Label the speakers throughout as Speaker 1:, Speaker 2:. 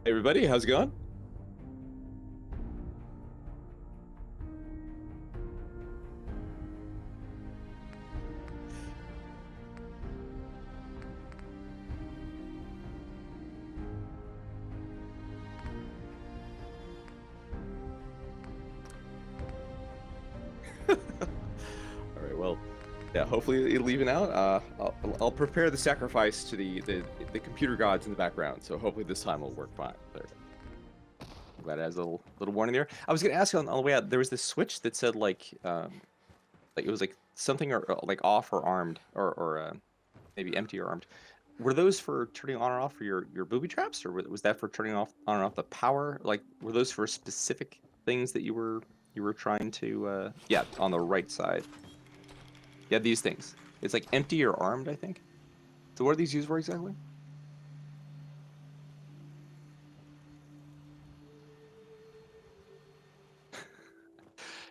Speaker 1: Hey everybody, how's it going? All right, well, yeah, hopefully it'll even out. I'll prepare the sacrifice to the computer gods in the background, so hopefully this time will work fine. There. I'm glad it has a little warning there. I was gonna ask you on the way out, there was this switch that said like it was like something or like off or armed or maybe empty or armed. Were those for turning on or off for your booby traps, or was that for turning off on and off the power? Like, were those for specific things that you were trying to? Yeah, on the right side. Yeah, these things. It's like empty or armed, I think. So what are these used for exactly?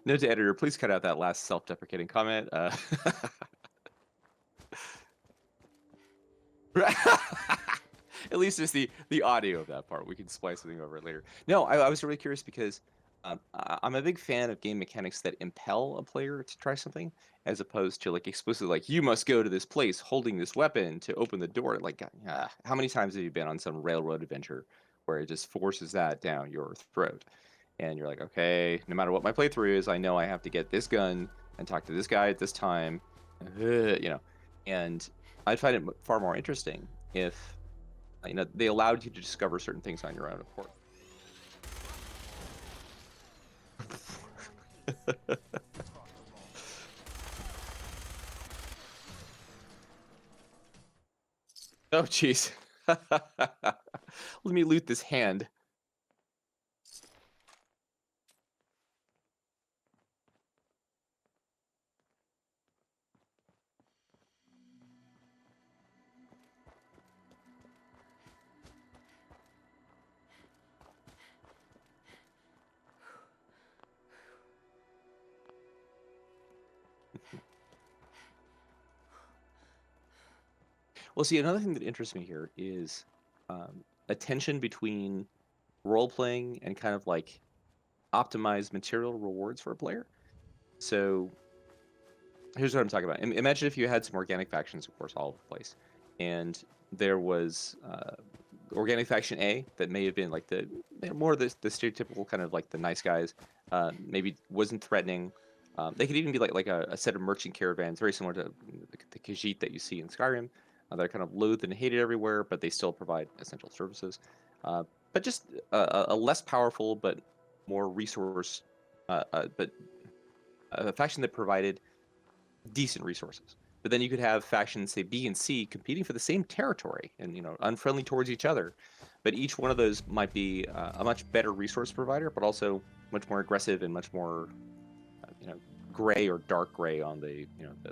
Speaker 1: Note to editor, please cut out that last self-deprecating comment. At least it's the audio of that part. We can splice something over it later. No, I was really curious because I'm a big fan of game mechanics that impel a player to try something, as opposed to like explicitly like you must go to this place holding this weapon to open the door. Like, how many times have you been on some railroad adventure where it just forces that down your throat, and you're like, okay, no matter what my playthrough is, I know I have to get this gun and talk to this guy at this time, you know, and I'd find it far more interesting if they allowed you to discover certain things on your own accord. Oh, jeez. Let me loot this hand. Well, see, another thing that interests me here is a tension between role-playing and kind of like optimized material rewards for a player. So here's what I'm talking about. Imagine if you had some organic factions, of course, all over the place, and there was organic faction A that may have been like the more the stereotypical kind of like the nice guys, maybe wasn't threatening. They could even be like a set of merchant caravans, very similar to the Khajiit that you see in Skyrim. They're kind of loathed and hated everywhere, but they still provide essential services. But just a less powerful but more resource, but a faction that provided decent resources. But then you could have factions, say B and C, competing for the same territory and unfriendly towards each other. But each one of those might be a much better resource provider, but also much more aggressive and much more gray or dark gray on the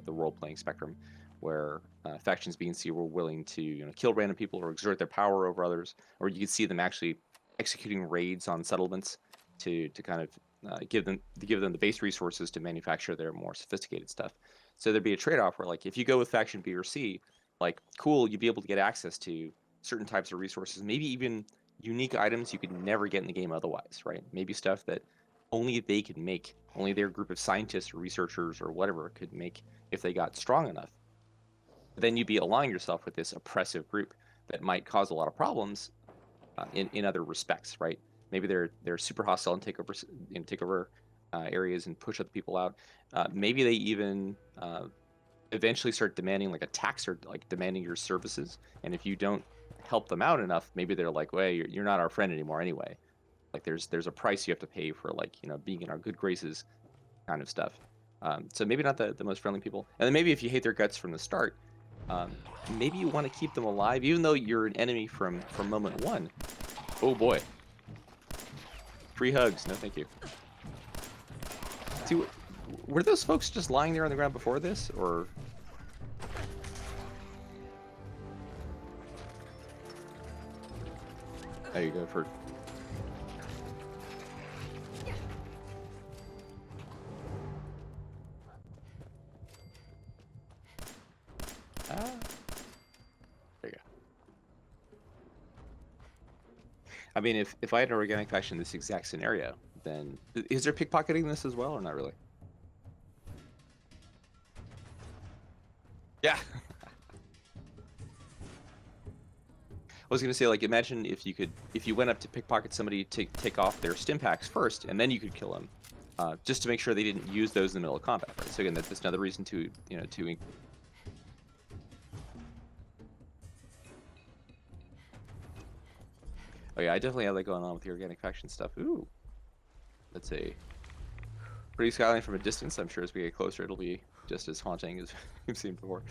Speaker 1: the role playing spectrum, where factions B and C were willing to kill random people or exert their power over others, or you could see them actually executing raids on settlements to kind of give them the base resources to manufacture their more sophisticated stuff. So there'd be a trade-off where, like, if you go with faction B or C, like, cool, you'd be able to get access to certain types of resources, maybe even unique items you could never get in the game otherwise, right? Maybe stuff that only they could make, only their group of scientists or researchers or whatever could make if they got strong enough. But then you'd be aligning yourself with this oppressive group that might cause a lot of problems in other respects, right? Maybe they're super hostile and take over areas and push other people out. Maybe they even eventually start demanding like a tax or like demanding your services. And if you don't help them out enough, maybe they're like, well, you're not our friend anymore anyway. Like there's a price you have to pay for like being in our good graces, kind of stuff. So maybe not the most friendly people. And then maybe if you hate their guts from the start, maybe you want to keep them alive, even though you're an enemy from moment one. Oh boy. Free hugs, no thank you. See, were those folks just lying there on the ground before this, or? There you go for. I mean, if I had an organic faction in this exact scenario, then is there pickpocketing in this as well, or not really? Yeah. I was gonna say, like, imagine if you went up to pickpocket somebody to take off their stim packs first, and then you could kill them, just to make sure they didn't use those in the middle of combat. Right? So again, that's another reason to to. Oh yeah, I definitely have that going on with the organic faction stuff. Ooh, that's a pretty skyline from a distance. I'm sure as we get closer, it'll be just as haunting as we've seen before.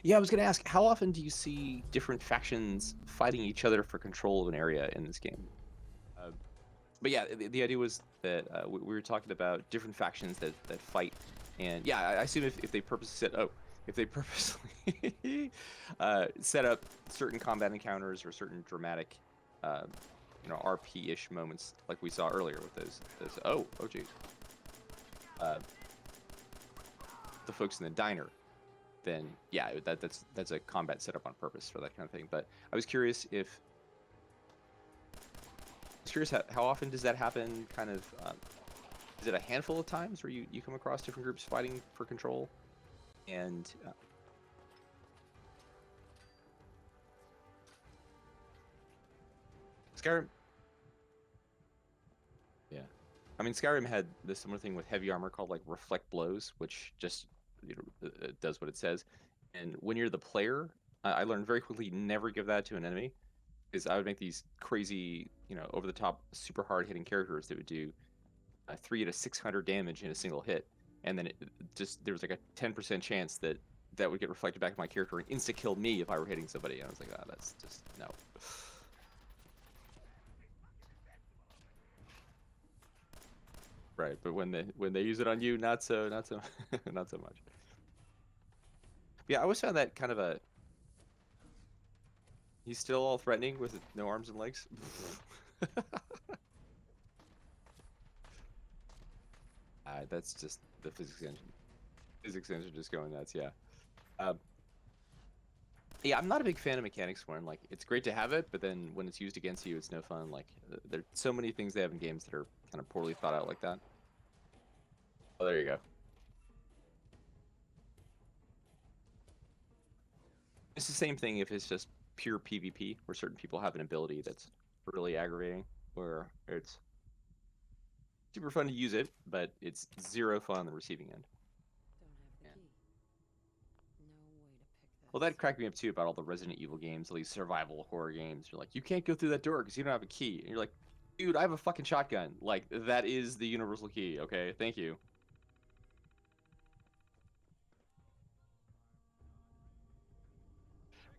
Speaker 1: Yeah, I was gonna ask, how often do you see different factions fighting each other for control of an area in this game? But yeah, the idea was that we were talking about different factions that fight, and yeah, I assume if they purposely set up certain combat encounters or certain dramatic, uh, RP-ish moments like we saw earlier with those oh geez, uh, the folks in the diner, then yeah, that's a combat setup on purpose for that kind of thing. But I was curious how often does that happen? Kind of, is it a handful of times where you come across different groups fighting for control? And Skyrim, yeah, I mean Skyrim had this similar thing with heavy armor called like reflect blows, which just it does what it says. And when you're the player, I learned very quickly never give that to an enemy, because I would make these crazy, over the top, super hard hitting characters that would do 3 to 600 damage in a single hit, and then there was like a 10% chance that would get reflected back to my character and insta kill me if I were hitting somebody. And I was like, oh, that's just no. Right, but when they use it on you, not so not so not so much. Yeah, I always found that kind of a. He's still all threatening with no arms and legs. That's just the physics engine. Physics engine just going nuts. Yeah. Um, yeah, I'm not a big fan of mechanics when like it's great to have it, but then when it's used against you, it's no fun. Like there's so many things they have in games that are kind of poorly thought out like that. Oh, there you go. It's the same thing if it's just pure PvP, where certain people have an ability that's really aggravating, where it's super fun to use it, but it's zero fun on the receiving end. Well, that cracked me up too about all the Resident Evil games, all these survival horror games. You're like, you can't go through that door because you don't have a key. And you're like, dude, I have a fucking shotgun. Like, that is the universal key, okay? Thank you.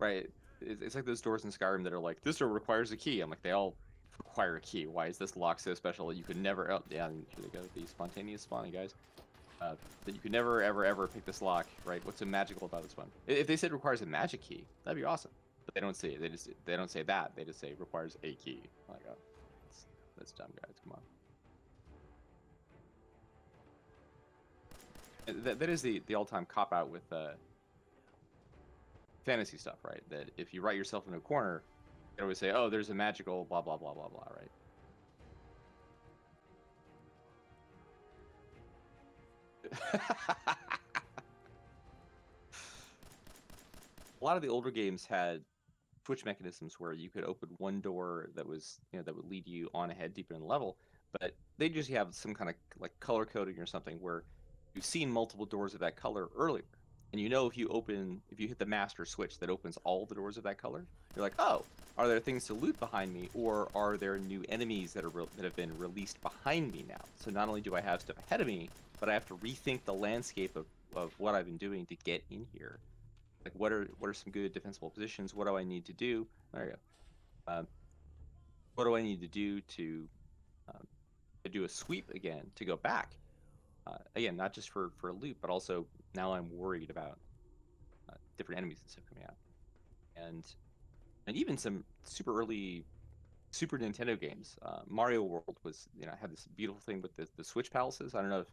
Speaker 1: Right. It's like those doors in Skyrim that are like, this door requires a key. I'm like, they all require a key. Why is this lock so special that you could never... Oh, yeah, here they go. The spontaneous spawning, guys. That you could never, ever, ever pick this lock, right? What's so magical about this one? If they said it requires a magic key, that'd be awesome. But they don't say it. They don't say that. They just say it requires a key. Like, oh, that's dumb, guys. Come on. That is the all-time cop-out with fantasy stuff, right? That if you write yourself into a corner, they always say, oh, there's a magical blah, blah, blah, blah, blah, right? A lot of the older games had switch mechanisms where you could open one door that was, that would lead you on ahead deeper in the level, but they just have some kind of like color coding or something where you've seen multiple doors of that color earlier, and if you hit the master switch that opens all the doors of that color, you're like, oh, are there things to loot behind me, or are there new enemies that have been released behind me now? So not only do I have stuff ahead of me, but I have to rethink the landscape of what I've been doing to get in here. Like, what are some good defensible positions? What do I need to do? There you go. What do I need to do to do a sweep again, to go back? Again, not just for a loop, but also now I'm worried about different enemies and stuff coming out, and even some super early Super Nintendo games. Mario World was, had this beautiful thing with the Switch palaces. I don't know if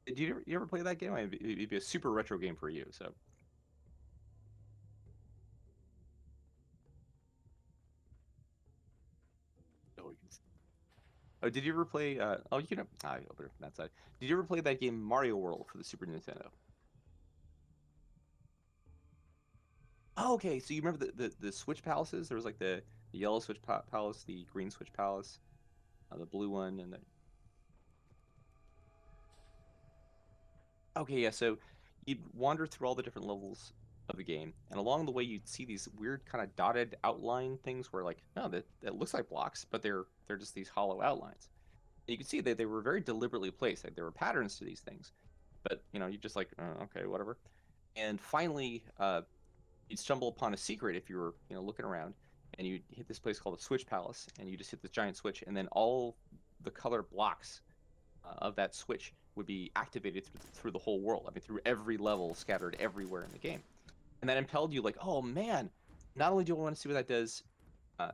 Speaker 1: did you ever play that game? It'd be a super retro game for you. So Oh, did you ever play? Oh, you know, I open it from that side. Did you ever play that game Mario World for the Super Nintendo? Oh, okay. So you remember the Switch palaces? There was like the yellow Switch palace, the green Switch palace, the blue one, and the okay, yeah. So you'd wander through all the different levels of the game, and along the way you'd see these weird kind of dotted outline things where like, oh, that looks like blocks, but they're just these hollow outlines. And you could see that they were very deliberately placed. Like there were patterns to these things, but you know, you just like, okay, whatever. And finally, you'd stumble upon a secret if you were, you know, looking around, and you hit this place called the Switch Palace, and you just hit this giant switch, and then all the color blocks of that switch would be activated through the whole world. I mean, through every level, scattered everywhere in the game, and that impelled you like, oh man, not only do I want to see what that does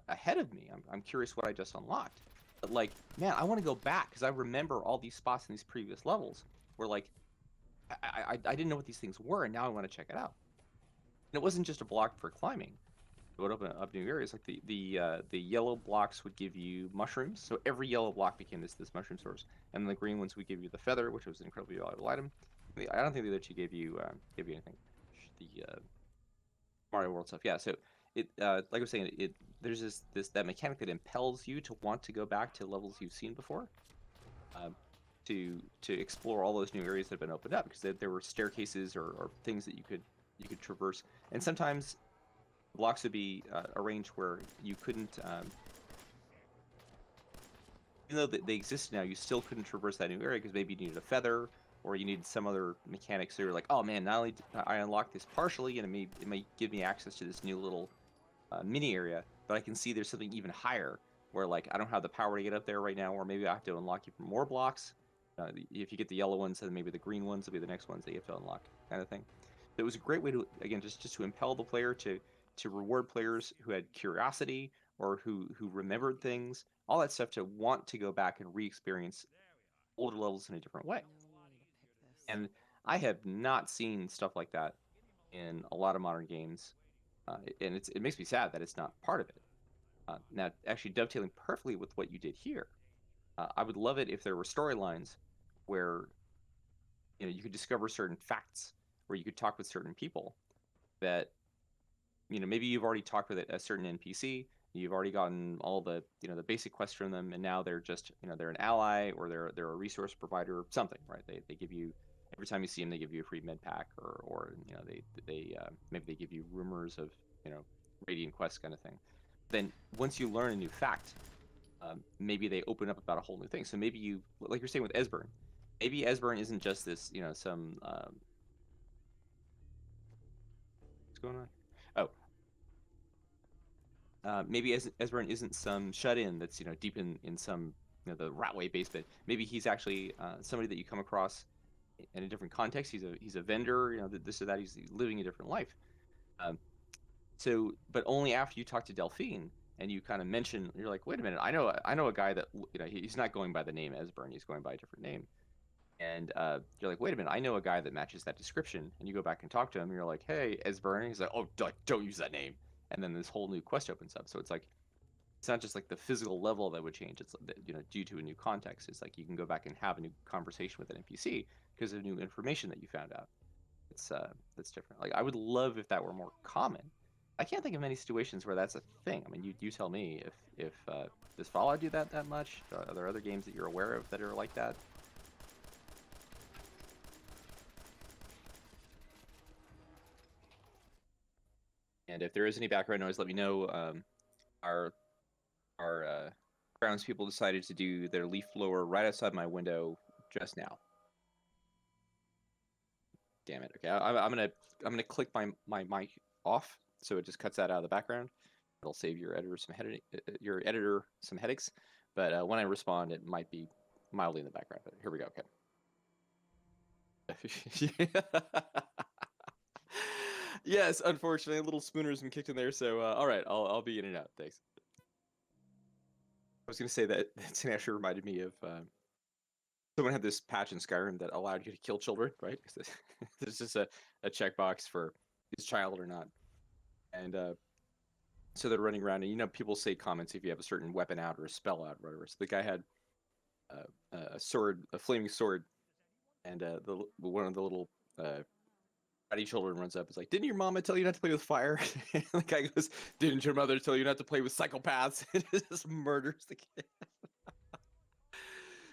Speaker 1: ahead of me, I'm curious what I just unlocked, but like, man, I want to go back because I remember all these spots in these previous levels where like I didn't know what these things were, and now I want to check it out. And it wasn't just a block for climbing. It would open up new areas. Like the yellow blocks would give you mushrooms. So every yellow block became this mushroom source, and then the green ones would give you the feather, which was an incredibly valuable item. I don't think the other two gave you anything. The Mario World stuff, yeah. So it like I was saying, it there's this that mechanic that impels you to want to go back to levels you've seen before, um, to explore all those new areas that have been opened up because there were staircases or things that you could traverse, and sometimes blocks would be arranged where you couldn't, even though they existed now, you still couldn't traverse that new area because maybe you needed a feather or you needed some other mechanic. So you're like, oh man, not only did I unlocked this partially, and it may give me access to this new little mini area, but I can see there's something even higher where like I don't have the power to get up there right now, or maybe I have to unlock even more blocks. If you get the yellow ones, then maybe the green ones will be the next ones that you have to unlock, kind of thing. It was a great way to, again, just to impel the player to reward players who had curiosity or who remembered things, all that stuff, to want to go back and re-experience older levels in a different way. And I have not seen stuff like that in a lot of modern games, and it makes me sad that it's not part of it. Now, actually dovetailing perfectly with what you did here, I would love it if there were storylines where you could discover certain facts, where you could talk with certain people that maybe you've already talked with a certain NPC, you've already gotten all the the basic quests from them, and now they're just they're an ally or they're a resource provider or something, right? They give you, every time you see them they give you a free med pack, or they maybe they give you rumors of radiant quests, kind of thing. Then once you learn a new fact, maybe they open up about a whole new thing. So maybe you, like you're saying with Esbern, maybe Esbern isn't just this some what's going on. Oh, maybe Esbern isn't some shut-in that's deep in some the Ratway basement. Maybe he's actually somebody that you come across in a different context. He's a vendor, this or that. He's living a different life. Um, so, but only after you talk to Delphine and you kind of mention, you're like, wait a minute, I know a guy that he's not going by the name Esbern, he's going by a different name. And you're like, wait a minute, I know a guy that matches that description. And you go back and talk to him, and you're like, hey, Esbern. He's like, oh, don't use that name. And then this whole new quest opens up. So it's like, it's not just like the physical level that would change. It's due to a new context. It's like you can go back and have a new conversation with an NPC because of new information that you found out. It's that's different. Like I would love if that were more common. I can't think of many situations where that's a thing. I mean, you tell me if does Fallout do that much? Are there other games that you're aware of that are like that? And if there is any background noise, let me know. Our grounds people decided to do their leaf blower right outside my window just now. Damn it. Okay, I'm gonna click my mic off so it just cuts that out of the background. It'll save your editor some headaches. But when I respond, it might be mildly in the background. But here we go. Okay. Yes, unfortunately, a little spooner's been kicked in there. So all right, I'll be in and out. Thanks. I was gonna say that actually reminded me of someone had this patch in Skyrim that allowed you to kill children, right? Because there's just a checkbox for is child or not, and so they're running around, and people say comments if you have a certain weapon out or a spell out, or whatever. So the guy had a sword, a flaming sword, and one of the little bratty children runs up. It's like, didn't your mama tell you not to play with fire? And the guy goes, didn't your mother tell you not to play with psychopaths? And it just murders the kid.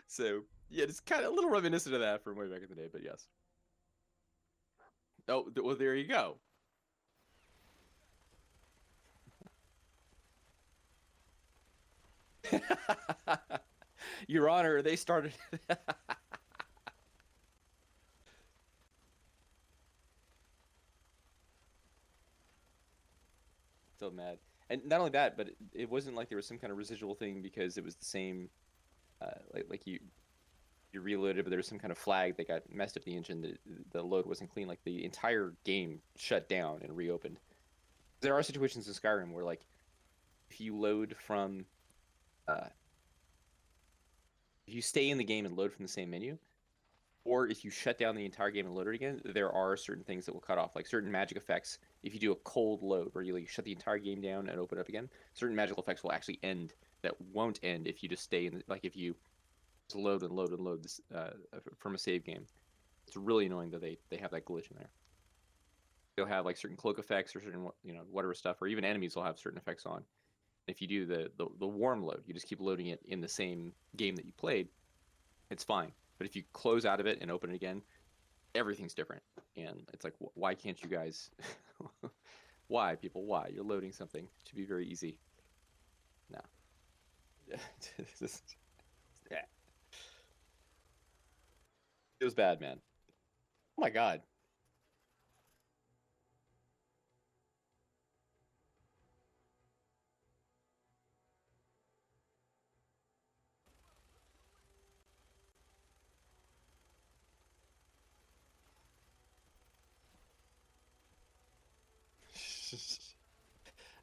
Speaker 1: So yeah, it's kind of a little reminiscent of that from way back in the day. But yes. Oh well, there you go. Your Honor, they started. So mad. And not only that, but it wasn't like there was some kind of residual thing because it was the same, like you reloaded, but there was some kind of flag that got messed up the engine. The load wasn't clean. Like the entire game shut down and reopened. There are situations in Skyrim where like if you load from, if you stay in the game and load from the same menu, or if you shut down the entire game and load it again, there are certain things that will cut off, like certain magic effects. If you do a cold load where you like shut the entire game down and open it up again, certain magical effects will actually end that won't end if you just stay in. Like if you just load and load and load this from a save game. It's really annoying that they have that glitch in there. They'll have like certain cloak effects or certain whatever stuff, or even enemies will have certain effects on. If you do the warm load, you just keep loading it in the same game that you played, it's fine. But if you close out of it and open it again, everything's different. And it's like, why can't you guys? Why, people? Why? You're loading something. It should be very easy. No. Yeah. It was bad, man. Oh my God.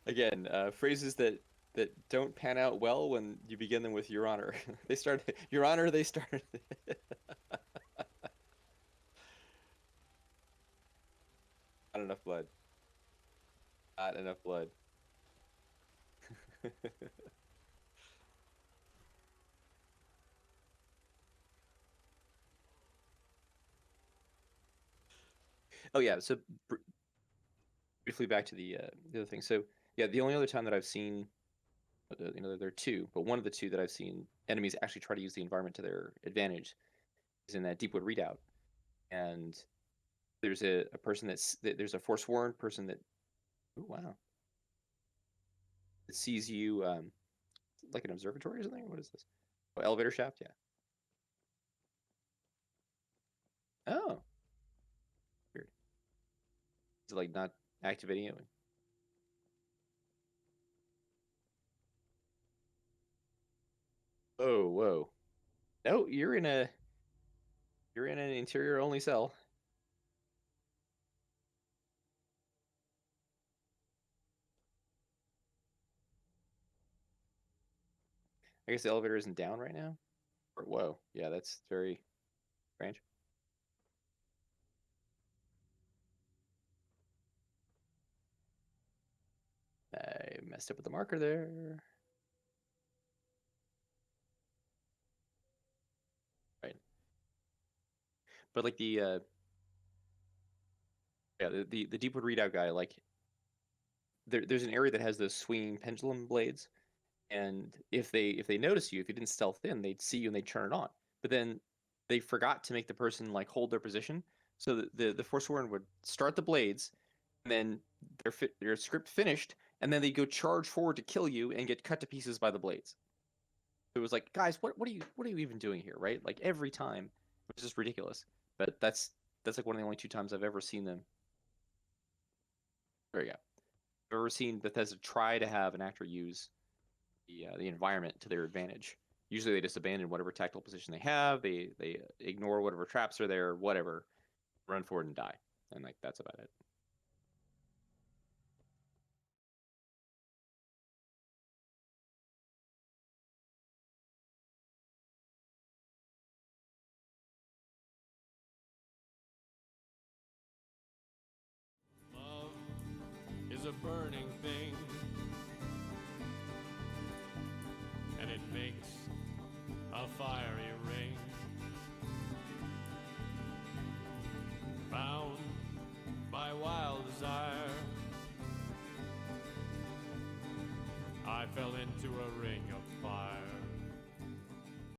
Speaker 1: Again, phrases that don't pan out well when you begin them with Your Honor. They started, Your Honor, they started. Not enough blood. Not enough blood. Oh yeah, so briefly back to the other thing. So yeah, the only other time that I've seen, there are two, but one of the two that I've seen enemies actually try to use the environment to their advantage is in that Deepwood Redoubt. And there's a person there's a Forsworn person that, oh wow, that sees you like an observatory or something. What is this? Oh, elevator shaft, yeah. Oh, weird. Is it like not activating it? Oh, whoa. No, you're in an interior only cell. I guess the elevator isn't down right now. Or, whoa, yeah, that's very strange. I messed up with the marker there. Right. But like the Deepwood Redoubt guy, like there's an area that has those swinging pendulum blades, and if they notice you, if you didn't stealth in, they'd see you and they'd turn it on. But then they forgot to make the person like hold their position, so the Forsworn would start the blades, and then their script finished, and then they go charge forward to kill you and get cut to pieces by the blades. It was like, guys, what are you even doing here, right? Like every time, which is just ridiculous. But that's like one of the only two times I've ever seen them. There you go. I've ever seen Bethesda try to have an actor use the environment to their advantage. Usually they just abandon whatever tactical position they have. They ignore whatever traps are there, whatever, run forward and die, and like that's about it.
Speaker 2: Love is a burning thing, and it makes a fiery wild desire. I fell into a ring of fire.